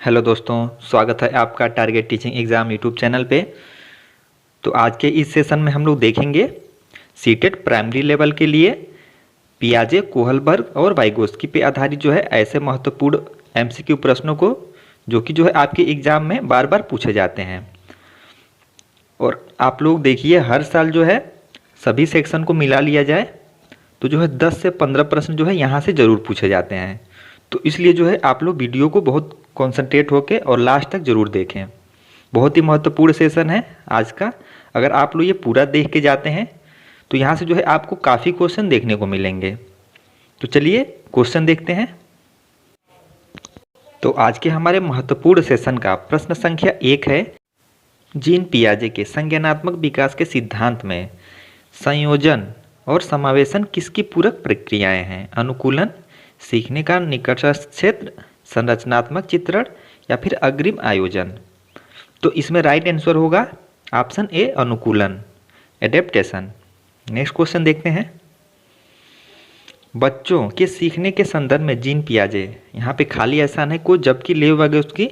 Hello दोस्तों, स्वागत है आपका target teaching exam YouTube channel पे। तो आज के इस सेशन में हम लोग देखेंगे सीटेट प्राइमरी लेवल के लिए पियाजे, कोहलबर्ग और वाइगोत्स्की पे आधारित जो है ऐसे महत्वपूर्ण एमसीक्यू प्रश्नों को जो कि जो है आपके एग्ज़ाम में बार बार पूछे जाते हैं। और आप लोग देखिए, हर साल जो है सभी सेक्शन को मिला लिया जाए तो जो है 10 से 15 प्रश्न जो है यहाँ से ज़रूर पूछे जाते हैं। तो इसलिए जो है आप लोग वीडियो को बहुत कॉन्सेंट्रेट होकर और लास्ट तक ज़रूर देखें। बहुत ही महत्वपूर्ण सेशन है आज का। अगर आप लोग ये पूरा देख के जाते हैं तो यहाँ से जो है आपको काफ़ी क्वेश्चन देखने को मिलेंगे। तो चलिए क्वेश्चन देखते हैं। तो आज के हमारे महत्वपूर्ण सेशन का प्रश्न संख्या 1 है, जीन पियाजे के संज्ञानात्मक विकास के सिद्धांत में संयोजन और समावेशन किसकी पूरक प्रक्रियाएं हैं? अनुकूलन, सीखने का निकटस्थ क्षेत्र, संरचनात्मक चित्रण या फिर अग्रिम आयोजन। तो इसमें राइट आंसर होगा ऑप्शन ए, अनुकूलन, एडेप्टेशन। नेक्स्ट क्वेश्चन देखते हैं। बच्चों के सीखने के संदर्भ में जीन पियाजे, यहाँ पे खाली आसान है को, जबकि लेव वाइगोत्स्की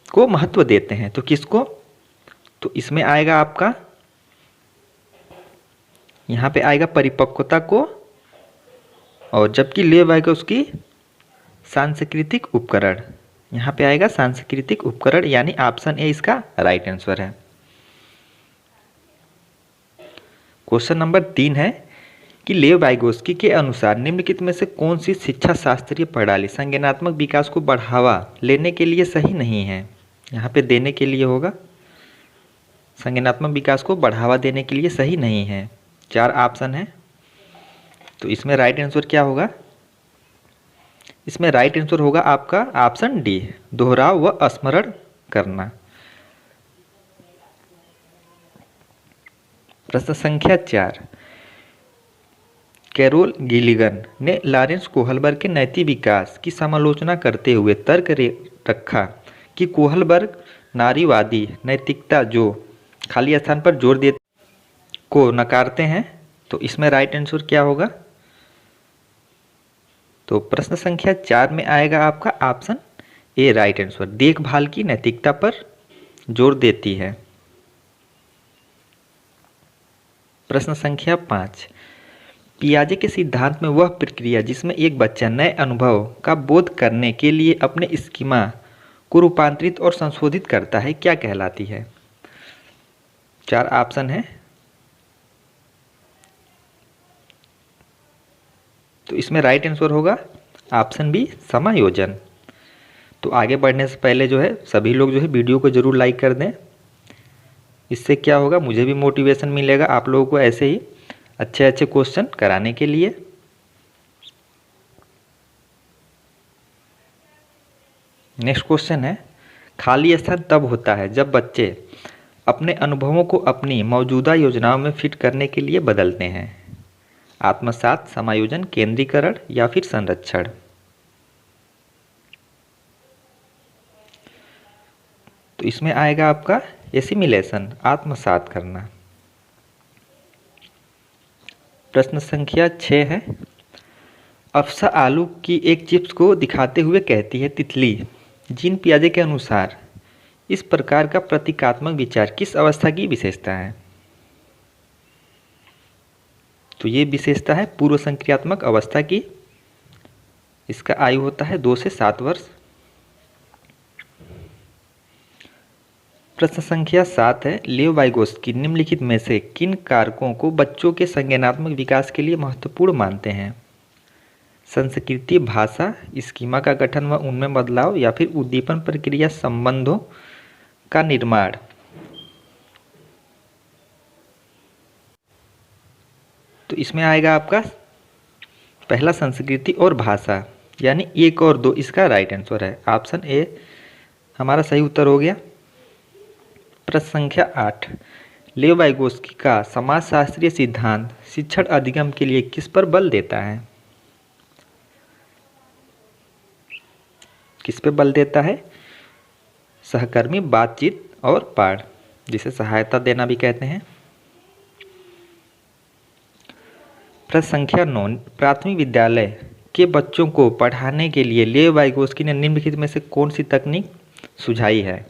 को महत्व देते हैं। तो किसको? तो इसमें आएगा आपका, यहाँ पे आएगा परिपक्वता को, और जबकि लेव वाइगोत्स्की सांस्कृतिक उपकरण, यहाँ पे आएगा सांस्कृतिक उपकरण, यानी ऑप्शन ए इसका राइट आंसर है। क्वेश्चन नंबर 3 है कि लेव वाइगोत्स्की के अनुसार निम्नलिखित में से कौन सी शिक्षा शास्त्रीय प्रणाली संज्ञानात्मक विकास को बढ़ावा लेने के लिए सही नहीं है? यहाँ पे देने के लिए होगा, संज्ञानात्मक विकास को बढ़ावा देने के लिए सही नहीं है। 4 ऑप्शन है। तो इसमें राइट आंसर क्या होगा? इसमें राइट आंसर होगा आपका ऑप्शन डी, दोहराव व स्मरण करना। प्रश्न संख्या 4, कैरोल गिलिगन ने लॉरेंस कोहलबर्ग के नैतिक विकास की समालोचना करते हुए तर्क रखा कि कोहलबर्ग नारीवादी नैतिकता जो खाली स्थान पर जोर देते को नकारते हैं। तो इसमें राइट आंसर क्या होगा? तो प्रश्न संख्या 4 में आएगा आपका ऑप्शन ए राइट आंसर, देखभाल की नैतिकता पर जोर देती है। प्रश्न संख्या 5, पियाजे के सिद्धांत में वह प्रक्रिया जिसमें एक बच्चा नए अनुभव का बोध करने के लिए अपने स्कीमा को रूपांतरित और संशोधित करता है, क्या कहलाती है? 4 ऑप्शन है। तो इसमें राइट आंसर होगा ऑप्शन बी, समायोजन। तो आगे बढ़ने से पहले जो है सभी लोग जो है वीडियो को ज़रूर लाइक कर दें। इससे क्या होगा, मुझे भी मोटिवेशन मिलेगा आप लोगों को ऐसे ही अच्छे अच्छे क्वेश्चन कराने के लिए। नेक्स्ट क्वेश्चन है, खाली स्थान तब होता है जब बच्चे अपने अनुभवों को अपनी मौजूदा योजनाओं में फिट करने के लिए बदलते हैं। आत्मसात, समायोजन, केंद्रीकरण या फिर संरक्षण। तो इसमें आएगा आपका एसिमिलेशन, आत्मसात करना। प्रश्न संख्या 6 है, अफसा आलू की एक चिप्स को दिखाते हुए कहती है तितली जीन पियाजे के अनुसार इस प्रकार का प्रतीकात्मक विचार किस अवस्था की विशेषता है? तो ये विशेषता है पूर्व संक्रियात्मक अवस्था की। इसका आयु होता है 2 से 7 वर्ष। प्रश्न संख्या 7 है, लेव वाइगोत्स्की निम्नलिखित में से किन कारकों को बच्चों के संज्ञानात्मक विकास के लिए महत्वपूर्ण मानते हैं? संस्कृति, भाषा, स्कीमा का गठन व उनमें बदलाव या फिर उद्दीपन प्रक्रिया संबंधों का निर्माण। तो इसमें आएगा आपका पहला संस्कृति और भाषा, यानी 1 और 2 इसका राइट आंसर है। ऑप्शन ए हमारा सही उत्तर हो गया। प्रश्न संख्या 8, लेव वाइगोत्स्की का समाजशास्त्रीय सिद्धांत शिक्षण अधिगम के लिए किस पर बल देता है? किस पे बल देता है? सहकर्मी, बातचीत और पाठ, जिसे सहायता देना भी कहते हैं। प्रश्न संख्या 9, प्राथमिक विद्यालय के बच्चों को पढ़ाने के लिए लेव वाइगोस्की ने निम्नलिखित में से कौन सी तकनीक सुझाई है?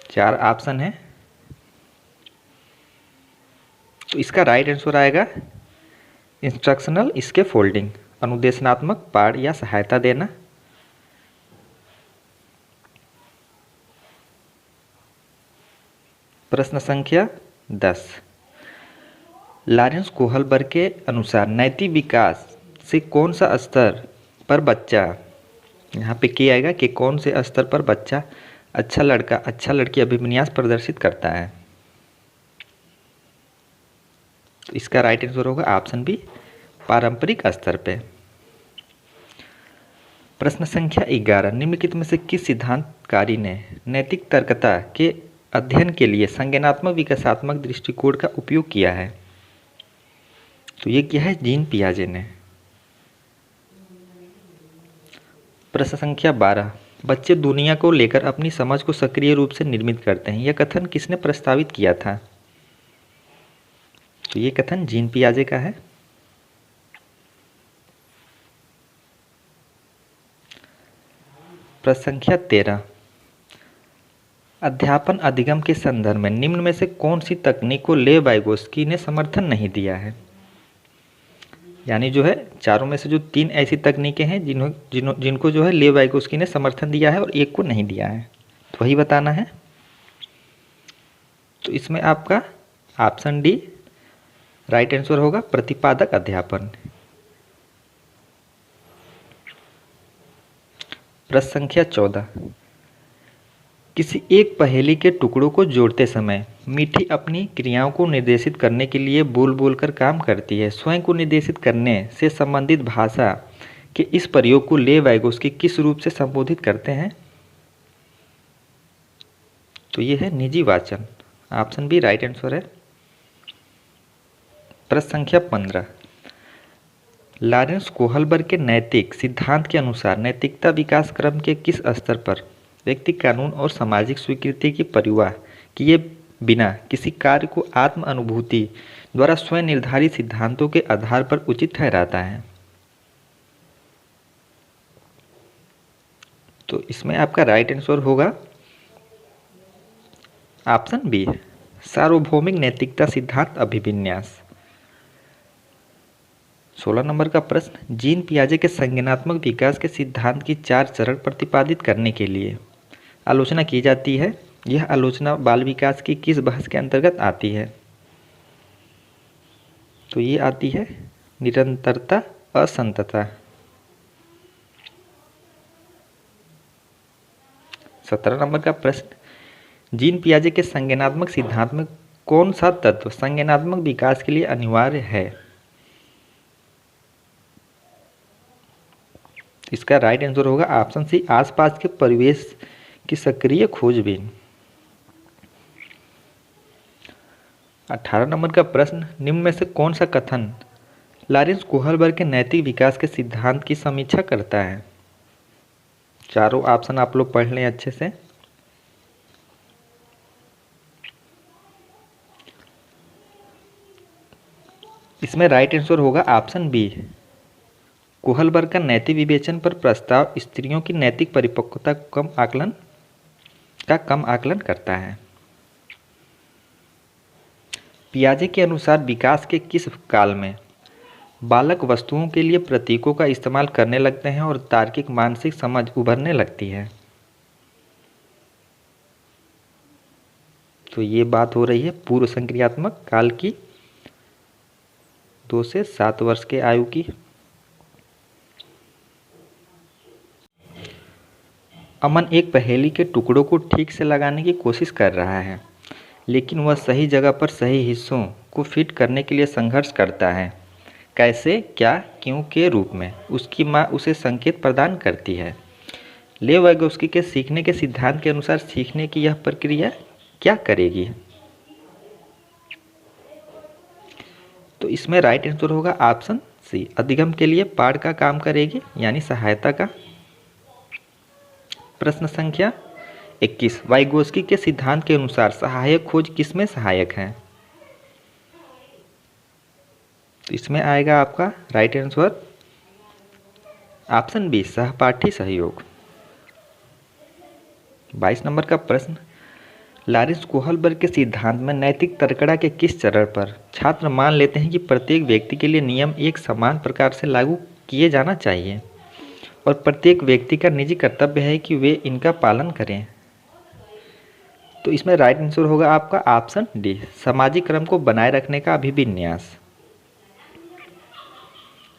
4 ऑप्शन है। तो इसका राइट आंसर आएगा इंस्ट्रक्शनल स्कैफोल्डिंग, अनुदेशनात्मक पाठ या सहायता देना। प्रश्न संख्या 10, लॉरेंस कोहलबर्ग के अनुसार नैतिक विकास से कौन सा स्तर पर बच्चा, यहाँ पे क्या आएगा कि कौन से स्तर पर बच्चा अच्छा लड़का अच्छा लड़की अभिविन्यास प्रदर्शित करता है? तो इसका राइट आंसर होगा ऑप्शन बी, पारंपरिक स्तर पे। प्रश्न संख्या 11, निम्नलिखित में से किस सिद्धांतकारी ने नैतिक तर्कता के अध्ययन के लिए संज्ञानात्मक विकासात्मक दृष्टिकोण का उपयोग किया है? तो ये क्या है? जीन पियाजे ने। प्रश्न संख्या 12, बच्चे दुनिया को लेकर अपनी समझ को सक्रिय रूप से निर्मित करते हैं, यह कथन किसने प्रस्तावित किया था? तो ये कथन जीन पियाजे का है। प्रश्न संख्या 13, अध्यापन अधिगम के संदर्भ में निम्न में से कौन सी तकनीक को लेव वाइगोस्की ने समर्थन नहीं दिया है? यानी जो है चारों में से जो 3 ऐसी तकनीकें हैं जिनको जो है लेव वाइगोस्की ने समर्थन दिया है और एक को नहीं दिया है, तो वही बताना है। तो इसमें आपका ऑप्शन डी राइट आंसर होगा, प्रतिपादक अध्यापन। प्रश्न संख्या 14, किसी एक पहेली के टुकड़ों को जोड़ते समय मीठी अपनी क्रियाओं को निर्देशित करने के लिए बोल बोलकर काम करती है। स्वयं को निर्देशित करने से संबंधित भाषा के इस प्रयोग को लेव वाइगोस्की किस रूप से संबोधित करते हैं? तो ये है निजी वाचन, ऑप्शन बी राइट आंसर है। प्रश्न संख्या 15, लॉरेंस कोहलबर्ग के नैतिक सिद्धांत के अनुसार नैतिकता विकास क्रम के किस स्तर पर व्यक्ति कानून और सामाजिक स्वीकृति की परवाह किए बिना किसी कार्य को आत्म अनुभूति द्वारा स्वयं निर्धारित सिद्धांतों के आधार पर उचित ठहराता है? तो इसमें आपका राइट आंसर होगा ऑप्शन बी, सार्वभौमिक नैतिकता सिद्धांत अभिविन्यास। 16 नंबर का प्रश्न, जीन पियाजे के संज्ञानात्मक विकास के सिद्धांत की 4 चरण प्रतिपादित करने के लिए आलोचना की जाती है। यह आलोचना बाल विकास की किस बहस के अंतर्गत आती है? तो ये आती है निरंतरता असंतता। 17 नंबर का प्रश्न, जीन पियाजे के संज्ञानात्मक सिद्धांत में कौन सा तत्व संज्ञानात्मक विकास के लिए अनिवार्य है? इसका राइट आंसर होगा ऑप्शन सी, आसपास के परिवेश की सक्रिय खोजबीन। 18 नंबर का प्रश्न, निम्न में से कौन सा कथन लॉरेंस कोहलबर्ग के नैतिक विकास के सिद्धांत की समीक्षा करता है? चारों ऑप्शन आप लोग पढ़ लें अच्छे से। इसमें राइट आंसर होगा ऑप्शन बी, कोहलबर्ग का नैतिक विवेचन पर प्रस्ताव स्त्रियों की नैतिक परिपक्वता को कम आकलन करता है। पियाजे के अनुसार विकास के किस काल में बालक वस्तुओं के लिए प्रतीकों का इस्तेमाल करने लगते हैं और तार्किक मानसिक समझ उभरने लगती है? तो ये बात हो रही है पूर्व संक्रियात्मक काल की, 2 से 7 वर्ष के आयु की। अमन एक पहेली के टुकड़ों को ठीक से लगाने की कोशिश कर रहा है, लेकिन वह सही जगह पर सही हिस्सों को फिट करने के लिए संघर्ष करता है। कैसे, क्या, क्यों के रूप में उसकी माँ उसे संकेत प्रदान करती है। लेव वाइगोस्की के सीखने के सिद्धांत के अनुसार सीखने की यह प्रक्रिया क्या करेगी? तो इसमें राइट आंसर होगा ऑप्शन सी, अधिगम के लिए पाठ का काम करेगी, यानी सहायता का। प्रश्न संख्या 21, वाइगोस्की के सिद्धांत के अनुसार सहायक खोज किसमें सहायक है? तो इसमें आएगा आपका राइट आंसर ऑप्शन बी सहपाठी सहयोग। 22 नंबर का प्रश्न, लॉरेंस कोहलबर्ग के सिद्धांत में नैतिक तर्कड़ा के किस चरण पर छात्र मान लेते हैं कि प्रत्येक व्यक्ति के लिए नियम एक समान प्रकार से लागू किए जाना चाहिए और प्रत्येक व्यक्ति का निजी कर्तव्य है कि वे इनका पालन करें? तो इसमें राइट आंसर होगा आपका ऑप्शन डी, सामाजिक क्रम को बनाए रखने का अभिविन्यास।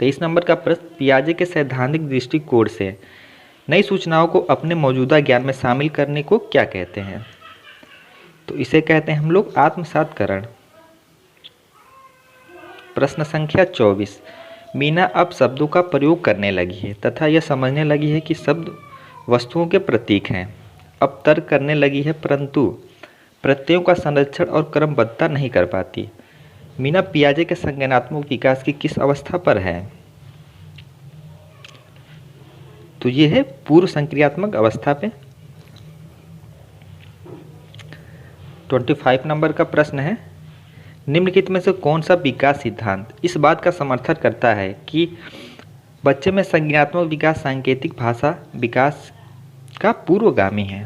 23 नंबर का प्रश्न, पियाजे के सैद्धांतिक दृष्टिकोण से नई सूचनाओं को अपने मौजूदा ज्ञान में शामिल करने को क्या कहते हैं? तो इसे कहते हैं हम लोग आत्मसातकरण। प्रश्न संख्या 24, मीना अब शब्दों का प्रयोग करने लगी है तथा यह समझने लगी है कि शब्द वस्तुओं के प्रतीक हैं। अब तर्क करने लगी है परंतु प्रत्ययों का संरक्षण और क्रमबद्धता नहीं कर पाती। मीना पियाजे के संज्ञानात्मक विकास की किस अवस्था पर है? तो ये है पूर्व संक्रियात्मक अवस्था पे। 25 नंबर का प्रश्न है, निम्नलिखित में से कौन सा विकास सिद्धांत इस बात का समर्थन करता है कि बच्चे में संज्ञानात्मक विकास सांकेतिक भाषा विकास का पूर्वगामी है?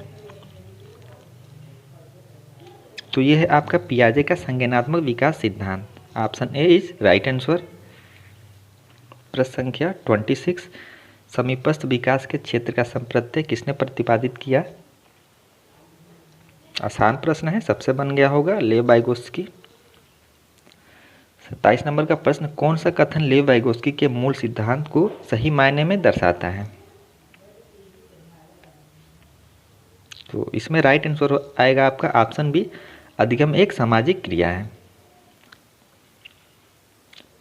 तो यह है आपका पियाजे का संज्ञानात्मक विकास सिद्धांत। Option A is right answer. प्रश्न संख्या 26, समीपस्थ विकास के क्षेत्र का संप्रत्यय किसने प्रतिपादित किया? आसान प्रश्न है, सबसे बन गया होगा लेव वाइगोत्स्की। 27 नंबर का प्रश्न, कौन सा कथन लेव वाइगोत्स्की के मूल सिद्धांत को सही मायने में दर्शाता है? तो इसमें राइट आंसर आएगा आपका ऑप्शन बी, अधिगम एक सामाजिक क्रिया है।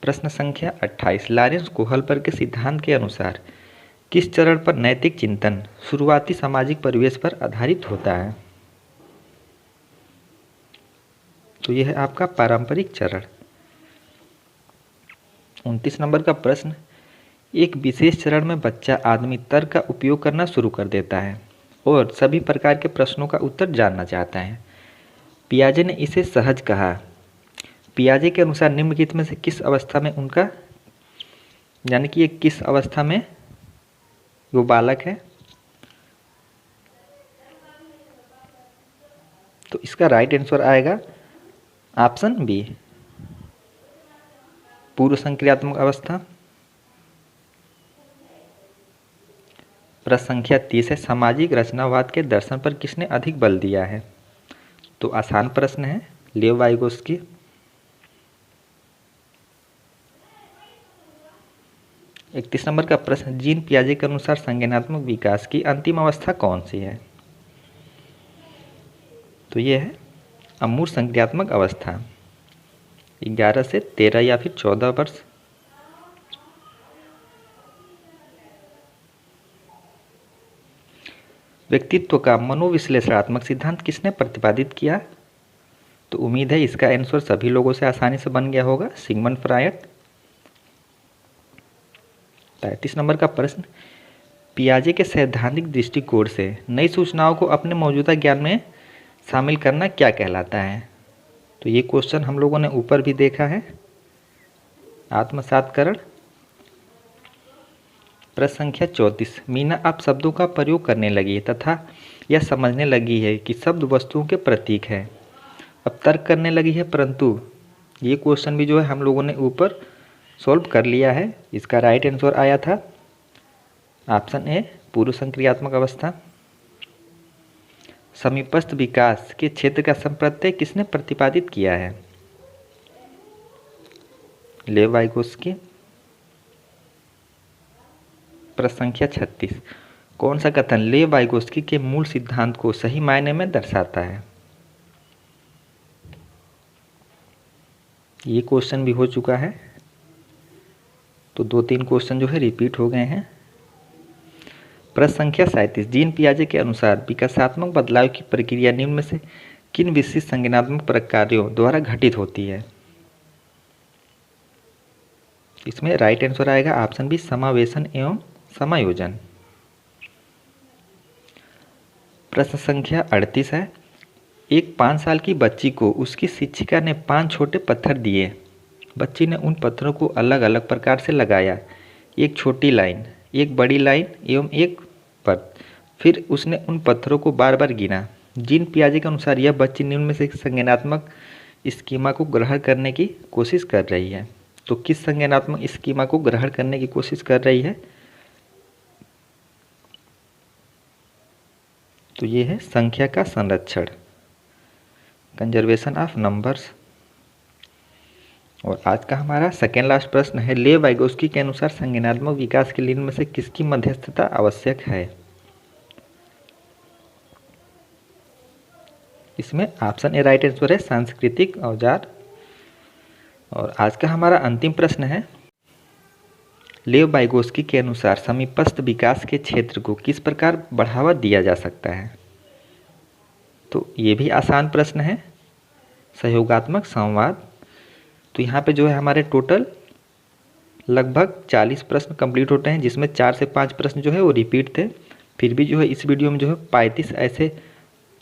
प्रश्न संख्या 28, लॉरेंस कोहलबर्ग के सिद्धांत के अनुसार किस चरण पर नैतिक चिंतन शुरुआती सामाजिक परिवेश पर आधारित होता है? तो यह है आपका पारंपरिक चरण। 29 नंबर का प्रश्न, एक विशेष चरण में बच्चा आदमी तर्क का उपयोग करना शुरू कर देता है और सभी प्रकार के प्रश्नों का उत्तर जानना चाहता है। पियाजे ने इसे सहज कहा। पियाजे के अनुसार निम्नलिखित में से किस अवस्था में उनका, यानी कि ये किस अवस्था में वो बालक है? तो इसका राइट आंसर आएगा ऑप्शन बी, पूर्व संक्रियात्मक अवस्था। प्रश्न संख्या 30 है, सामाजिक रचनावाद के दर्शन पर किसने अधिक बल दिया है? तो आसान प्रश्न है, लेव वाइगोत्स्की। 31 नंबर का प्रश्न, जीन पियाजे के अनुसार संज्ञानात्मक विकास की अंतिम अवस्था कौन सी है? तो ये है अमूर्त संज्ञानात्मक अवस्था, 11 से 13 या फिर 14 वर्ष। व्यक्तित्व का मनोविश्लेषणात्मक सिद्धांत किसने प्रतिपादित किया? तो उम्मीद है इसका आंसर सभी लोगों से आसानी से बन गया होगा, सिगमंड फ्रायड। 33 नंबर का प्रश्न, पियाजे के सैद्धांतिक दृष्टिकोण से नई सूचनाओं को अपने मौजूदा ज्ञान में शामिल करना क्या कहलाता है? तो ये क्वेश्चन हम लोगों ने ऊपर भी देखा है, आत्मसातकरण। प्रश्न संख्या 34, मीना अब शब्दों का प्रयोग करने लगी तथा यह समझने लगी है कि शब्द वस्तुओं के प्रतीक है। अब तर्क करने लगी है परंतु ये क्वेश्चन भी जो है हम लोगों ने ऊपर सॉल्व कर लिया है। इसका राइट आंसर आया था ऑप्शन ए, पूर्व संक्रियात्मक अवस्था। समीपस्थ विकास के क्षेत्र का संप्रत्यय किसने प्रतिपादित किया है? लेव वाइगोत्स्की। प्रश्न संख्या 36, कौन सा कथन लेव वाइगोत्स्की के मूल सिद्धांत को सही मायने में दर्शाता है? ये क्वेश्चन भी हो चुका है, तो 2-3 क्वेश्चन जो है रिपीट हो गए हैं। प्रश्न संख्या 37, जीन पियाजे के अनुसार विकासात्मक बदलाव की प्रक्रिया निम्न में से किन विशिष्ट संज्ञानात्मक प्रक्रियाओं द्वारा घटित होती है? इसमें राइट आंसर आएगा ऑप्शन बी, समावेशन एवं समायोजन। प्रश्न संख्या 38 है, एक 5 साल की बच्ची को उसकी शिक्षिका ने 5 छोटे पत्थर दिए। बच्ची ने उन पत्थरों को अलग अलग प्रकार से लगाया। एक छोटी लाइन एक बड़ी लाइन एवं एक पर। फिर उसने उन पत्थरों को बार बार गिना। जिन पियाजे के अनुसार यह बच्ची निम्न में से संज्ञानात्मक स्कीमा को ग्रहण करने की कोशिश कर रही है। तो किस संज्ञानात्मक स्कीमा को ग्रहण करने की कोशिश कर रही है? तो ये है संख्या का संरक्षण, कंजर्वेशन ऑफ नंबर्स। और आज का हमारा सेकेंड लास्ट प्रश्न है, लेव वाइगोस्की के अनुसार संज्ञानात्मक विकास के लिए इनमें से किसकी मध्यस्थता आवश्यक है? इसमें ऑप्शन ए राइट आंसर है सांस्कृतिक औजार। और आज का हमारा अंतिम प्रश्न है, लेव वाइगोस्की के अनुसार समीपस्थ विकास के क्षेत्र को किस प्रकार बढ़ावा दिया जा सकता है? तो ये भी आसान प्रश्न है, सहयोगात्मक संवाद। तो यहाँ पे जो है हमारे टोटल लगभग 40 प्रश्न कंप्लीट होते हैं, जिसमें 4 से 5 प्रश्न जो है वो रिपीट थे। फिर भी जो है इस वीडियो में जो है 35 ऐसे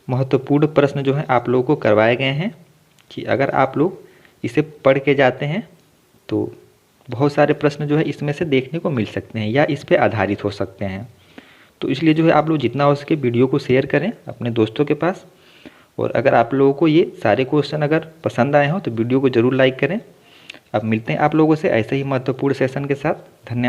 महत्वपूर्ण प्रश्न जो है आप लोगों को करवाए गए हैं कि अगर आप लोग इसे पढ़ के जाते हैं तो बहुत सारे प्रश्न जो है इसमें से देखने को मिल सकते हैं या इस पर आधारित हो सकते हैं। तो इसलिए जो है आप लोग जितना हो सके वीडियो को शेयर करें अपने दोस्तों के पास। और अगर आप लोगों को ये सारे क्वेश्चन अगर पसंद आए हों तो वीडियो को ज़रूर लाइक करें। अब मिलते हैं आप लोगों से ऐसे ही महत्वपूर्ण सेशन के साथ। धन्यवाद।